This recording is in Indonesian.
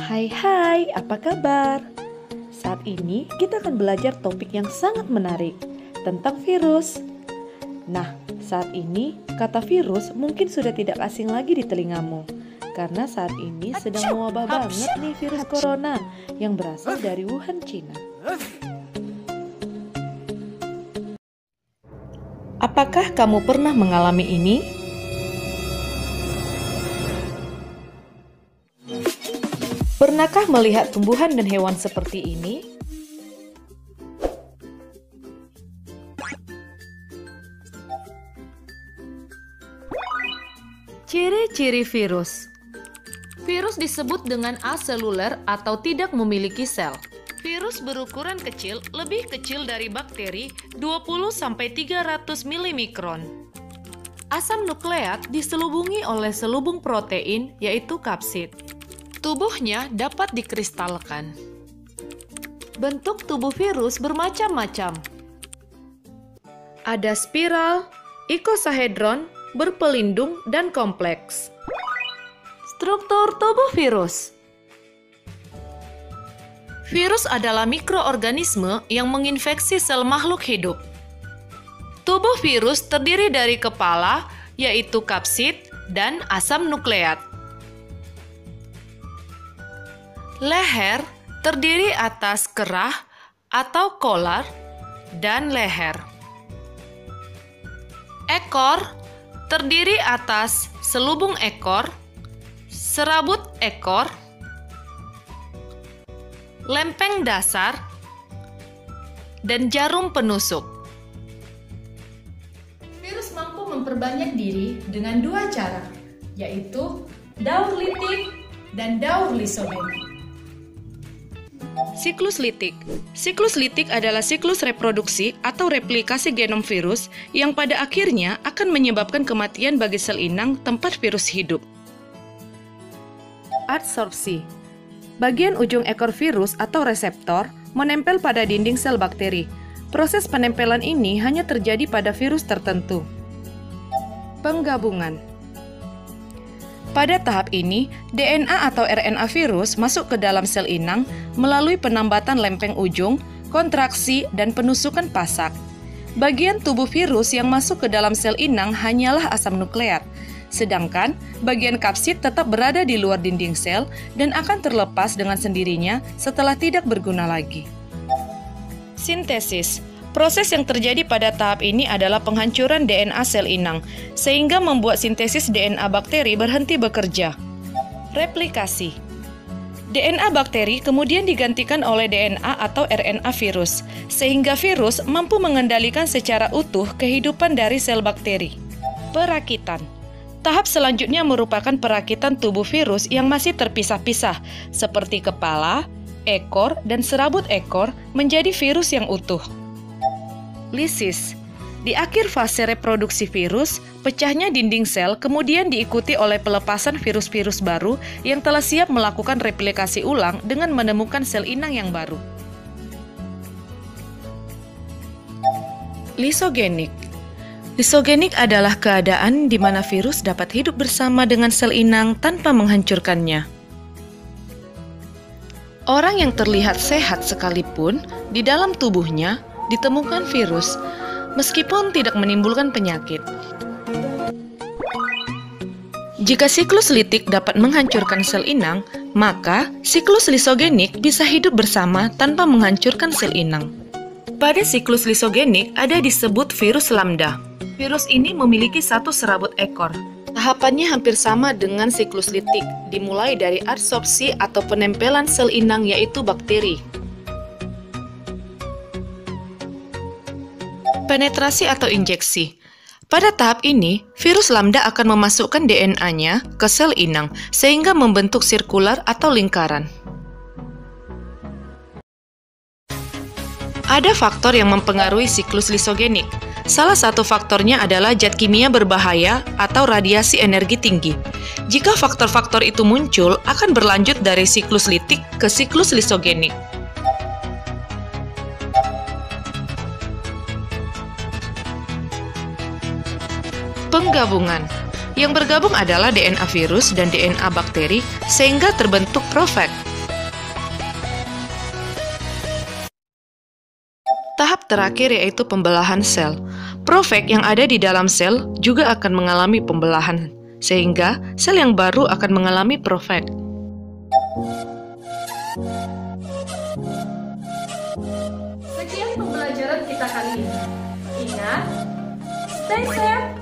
Hai, apa kabar? Saat ini kita akan belajar topik yang sangat menarik tentang virus. Nah, saat ini kata virus mungkin sudah tidak asing lagi di telingamu karena saat ini sedang mewabah banget nih virus corona yang berasal dari Wuhan, Cina. Apakah kamu pernah mengalami ini? Pernahkah melihat tumbuhan dan hewan seperti ini? Ciri-ciri virus. Virus disebut dengan aseluler atau tidak memiliki sel. Virus berukuran kecil, lebih kecil dari bakteri 20-300 mm. Asam nukleat diselubungi oleh selubung protein yaitu kapsid. Tubuhnya dapat dikristalkan. Bentuk tubuh virus bermacam-macam. Ada spiral, ikosahedron, berpelindung, dan kompleks. Struktur tubuh virus. Virus adalah mikroorganisme yang menginfeksi sel makhluk hidup. Tubuh virus terdiri dari kepala, yaitu kapsid, dan asam nukleat. Leher terdiri atas kerah atau kolar dan leher. Ekor terdiri atas selubung ekor, serabut ekor, lempeng dasar, dan jarum penusuk. Virus mampu memperbanyak diri dengan dua cara, yaitu daur litik dan daur lisogenik. Siklus litik. Siklus litik adalah siklus reproduksi atau replikasi genom virus yang pada akhirnya akan menyebabkan kematian bagi sel inang tempat virus hidup. Adsorpsi. Bagian ujung ekor virus atau reseptor menempel pada dinding sel bakteri. Proses penempelan ini hanya terjadi pada virus tertentu. Penggabungan. Pada tahap ini, DNA atau RNA virus masuk ke dalam sel inang melalui penambatan lempeng ujung, kontraksi, dan penusukan pasak. Bagian tubuh virus yang masuk ke dalam sel inang hanyalah asam nukleat, sedangkan bagian kapsid tetap berada di luar dinding sel dan akan terlepas dengan sendirinya setelah tidak berguna lagi. Sintesis. Proses yang terjadi pada tahap ini adalah penghancuran DNA sel inang, sehingga membuat sintesis DNA bakteri berhenti bekerja. Replikasi. DNA bakteri kemudian digantikan oleh DNA atau RNA virus, sehingga virus mampu mengendalikan secara utuh kehidupan dari sel bakteri. Perakitan. Tahap selanjutnya merupakan perakitan tubuh virus yang masih terpisah-pisah, seperti kepala, ekor, dan serabut ekor menjadi virus yang utuh. Lisis. Di akhir fase reproduksi virus, pecahnya dinding sel kemudian diikuti oleh pelepasan virus-virus baru yang telah siap melakukan replikasi ulang dengan menemukan sel inang yang baru. Lisogenik. Lisogenik adalah keadaan di mana virus dapat hidup bersama dengan sel inang tanpa menghancurkannya. Orang yang terlihat sehat sekalipun, di dalam tubuhnya ditemukan virus, meskipun tidak menimbulkan penyakit. Jika siklus litik dapat menghancurkan sel inang, maka siklus lisogenik bisa hidup bersama tanpa menghancurkan sel inang. Pada siklus lisogenik ada disebut virus lambda. Virus ini memiliki satu serabut ekor. Tahapannya hampir sama dengan siklus litik, dimulai dari adsorpsi atau penempelan sel inang yaitu bakteri. Penetrasi atau injeksi. Pada tahap ini, virus lambda akan memasukkan DNA-nya ke sel inang sehingga membentuk sirkular atau lingkaran. Ada faktor yang mempengaruhi siklus lisogenik. Salah satu faktornya adalah zat kimia berbahaya atau radiasi energi tinggi. Jika faktor-faktor itu muncul, akan berlanjut dari siklus litik ke siklus lisogenik. Penggabungan. Yang bergabung adalah DNA virus dan DNA bakteri sehingga terbentuk ProVac. Tahap terakhir yaitu pembelahan sel. Profag yang ada di dalam sel juga akan mengalami pembelahan, sehingga sel yang baru akan mengalami profag. Sekian pembelajaran kita kali ini. Ingat, stay safe